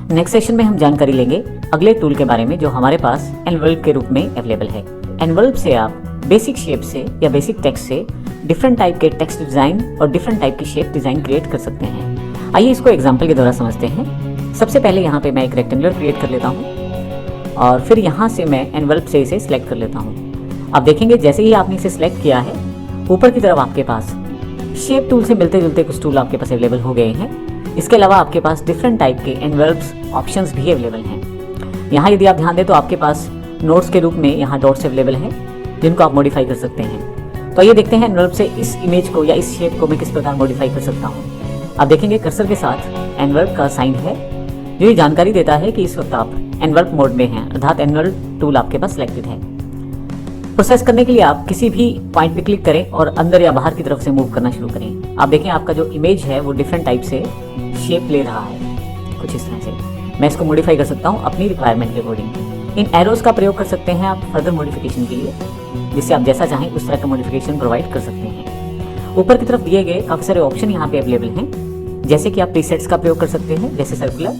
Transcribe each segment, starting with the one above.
Next session में हम जानकारी लेंगे अगले टूल के बारे में जो हमारे पास एनवल्प के रूप में अवेलेबल है। एनवल्प से आप बेसिक शेप से या बेसिक टेक्स्ट से डिफरेंट टाइप के टेक्स्ट डिजाइन और डिफरेंट टाइप की शेप डिजाइन क्रिएट कर सकते हैं। आइए इसको एग्जांपल के द्वारा समझते हैं। सबसे पहले यहाँ पे मैं एक रेक्टेंगुलर क्रिएट कर लेता हूँ और फिर यहाँ से मैं एनवल्प से इसे सिलेक्ट कर लेता हूँ। आप देखेंगे जैसे ही आपने इसे सिलेक्ट किया है, ऊपर की तरफ आपके पास शेप टूल से मिलते जुलते कुछ टूल आपके पास अवेलेबल हो गए हैं। इसके अलावा आपके पास डिफरेंट टाइप के एनवल्प्स ऑप्शंस भी अवेलेबल हैं। यहाँ यदि आप ध्यान दें तो आपके पास नोट्स के रूप में यहाँ डॉट्स अवेलेबल हैं जिनको आप मॉडिफाई कर सकते हैं। तो ये देखते हैं एनवल्प से इस इमेज को या इस शेप को मैं किस प्रकार मॉडिफाई कर सकता हूँ। आप देखेंगे कर्सर के साथ एनवल्प का साइन है जो ये जानकारी देता है कि इस वक्त आप एनवल्प मोड में हैं, अर्थात एनवल्प टूल आपके पास सिलेक्टेड है। प्रोसेस करने के लिए आप किसी भी पॉइंट पे क्लिक करें और अंदर या बाहर की तरफ से मूव करना शुरू करें। आप देखें आपका जो इमेज है वो डिफरेंट टाइप से शेप ले रहा है, कुछ इस तरह से। मैं इसको मॉडिफाई कर सकता हूँ अपनी रिक्वायरमेंट के अकॉर्डिंग। इन एरोज का प्रयोग कर सकते हैं आप फर्दर मॉडिफिकेशन के लिए, जिससे आप जैसा चाहें उस तरह का मॉडिफिकेशन प्रोवाइड कर सकते हैं। ऊपर की तरफ दिए गए काफी सारे ऑप्शन यहाँ पे अवेलेबल हैं, जैसे कि आप प्रीसेट्स का प्रयोग कर सकते हैं, जैसे सर्कुलर,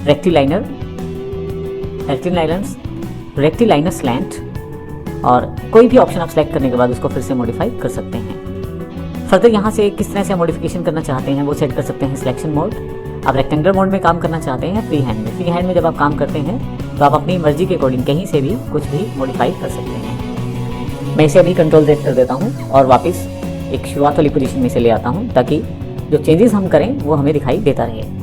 रेक्टिलाइनर, रेक्टिलाइनर स्लैंट, और कोई भी ऑप्शन आप सेलेक्ट करने के बाद उसको फिर से मॉडिफाई कर सकते हैं। फर्दर यहाँ से किस तरह से मॉडिफिकेशन करना चाहते हैं वो सेट कर सकते हैं। सिलेक्शन मोड, आप रेक्टेंगुलर मोड में काम करना चाहते हैं, फ्री हैंड में। फ्री हैंड में जब आप काम करते हैं तो आप अपनी मर्जी के अकॉर्डिंग कहीं से भी कुछ भी मॉडिफाई कर सकते हैं। मैं इसे अभी कंट्रोल Z कर देता हूँ और वापस एक शुरुआत वाली पोजीशन में से ले आता हूँ ताकि जो चेंजेस हम करें वो हमें दिखाई देता रहे।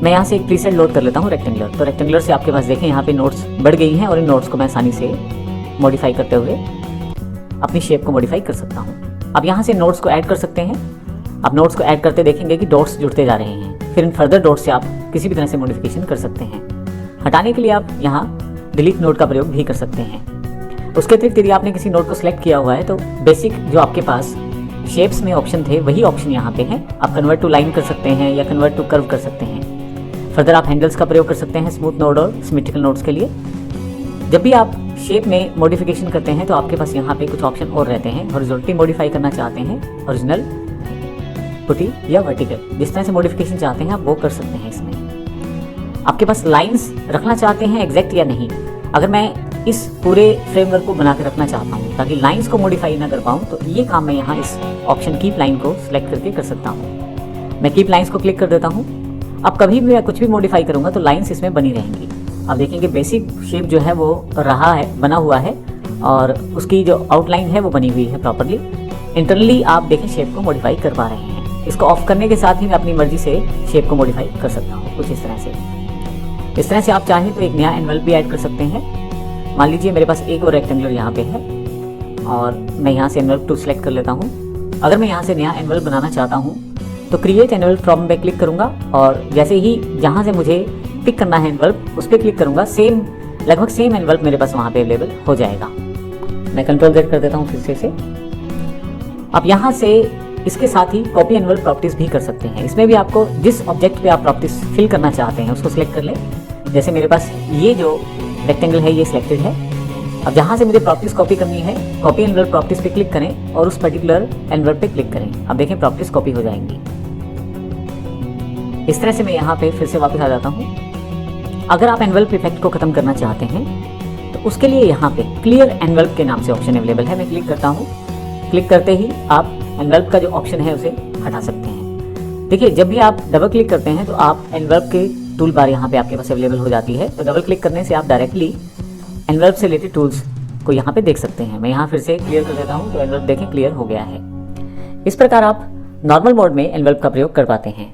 मैं यहाँ से एक प्रीसेट लोड कर लेता हूँ रेक्टेंगुलर। तो रेक्टेंगुलर से आपके पास देखें यहाँ पे नोट्स बढ़ गई हैं और इन नोट्स को मैं आसानी से मॉडिफाई करते हुए अपनी शेप को मॉडिफाई कर सकता हूँ। अब यहाँ से नोट्स को ऐड कर सकते हैं। आप नोट्स को ऐड करते देखेंगे कि डॉट्स जुड़ते जा रहे हैं। फिर इन फर्दर डॉट्स से आप किसी भी तरह से मॉडिफिकेशन कर सकते हैं। हटाने के लिए आप यहाँ डिलीट नोट का प्रयोग भी कर सकते हैं। उसके अतिरिक्त यदि आपने किसी नोट को सिलेक्ट किया हुआ है तो बेसिक जो आपके पास शेप्स में ऑप्शन थे वही ऑप्शन यहाँ पे हैं। आप कन्वर्ट टू लाइन कर सकते हैं या कन्वर्ट टू कर्व कर सकते हैं। फर्दर आप हैंडल्स का प्रयोग कर सकते हैं स्मूथ नोड और सिमेट्रिकल नोड्स के लिए। जब भी आप शेप में मॉडिफिकेशन करते हैं तो आपके पास यहाँ पे कुछ ऑप्शन और रहते हैं। हॉरिजॉन्टली मॉडिफाई करना चाहते हैं, ओरिजिनल, पुटी या वर्टिकल, जिस तरह से मॉडिफिकेशन चाहते हैं आप वो कर सकते हैं। इसमें आपके पास लाइंस रखना चाहते हैं एग्जैक्ट या नहीं। अगर मैं इस पूरे फ्रेमवर्क को बना के रखना चाहता हूँ ताकि लाइंस को मॉडिफाई ना कर पाऊँ तो ये काम मैं यहाँ इस ऑप्शन कीप लाइन को सिलेक्ट करके कर सकता हूँ। मैं कीप लाइंस को क्लिक कर देता हूँ। अब कभी भी मैं कुछ भी मॉडिफाई करूंगा तो लाइंस इसमें बनी रहेंगी। आप देखेंगे बेसिक शेप जो है वो रहा है, बना हुआ है, और उसकी जो आउटलाइन है वो बनी हुई है प्रॉपरली। इंटरनली आप देखें शेप को मॉडिफाई कर पा रहे हैं। इसको ऑफ करने के साथ ही मैं अपनी मर्जी से शेप को मॉडिफाई कर सकता हूँ, कुछ इस तरह से। इस तरह से आप चाहें तो एक नया एनवल्प भी ऐड कर सकते हैं। मान लीजिए मेरे पास एक और रेक्टेंगुलर यहाँ पे है और मैं यहाँ से एनवल्प 2 सेलेक्ट कर लेता हूँ। अगर मैं यहाँ से नया एनवल्प बनाना चाहता हूँ तो क्रिएट एनवल्प फ्रॉम पे क्लिक करूंगा और जैसे ही जहां से मुझे पिक करना है एनवल्प उस पर क्लिक करूंगा, लगभग सेम एनवल्प मेरे पास वहां पे अवेलेबल हो जाएगा। मैं कंट्रोल Z कर देता हूं फिर से। आप यहां से इसके साथ ही कॉपी एनवल्प प्रॉपर्टीज भी कर सकते हैं। इसमें भी आपको जिस ऑब्जेक्ट पे आप प्रॉपर्टीज फिल करना चाहते हैं उसको सिलेक्ट कर लें। जैसे मेरे पास ये जो रेक्टेंगल है ये सिलेक्टेड है। अब जहां से मुझे प्रॉपर्टीज कॉपी करनी है, कॉपी एनवल्प प्रॉपर्टीज पे क्लिक करें और उस पर्टिकुलर एनवल्प पे क्लिक करें। अब देखें प्रॉपर्टीज कॉपी हो जाएंगी। इस तरह से मैं यहाँ पे फिर से वापस आ जाता हूँ। अगर आप एनवल्प इफेक्ट को खत्म करना चाहते हैं तो उसके लिए यहाँ पे क्लियर एनवल्प के नाम से ऑप्शन अवेलेबल है। मैं क्लिक करता हूँ। क्लिक करते ही आप एनवल्प का जो ऑप्शन है उसे हटा सकते हैं। देखिए जब भी आप डबल क्लिक करते हैं तो आप एनवल्प के टूल बार यहाँ पे आपके पास अवेलेबल हो जाती है। तो डबल क्लिक करने से आप डायरेक्टली एनवल्प से रिलेटेड टूल्स को यहाँ पे देख सकते हैं। मैं यहाँ फिर से क्लियर कर देता हूँ तो एनवल्प देखें क्लियर हो गया है। इस प्रकार आप नॉर्मल मोड में एनवल्प का प्रयोग कर पाते हैं।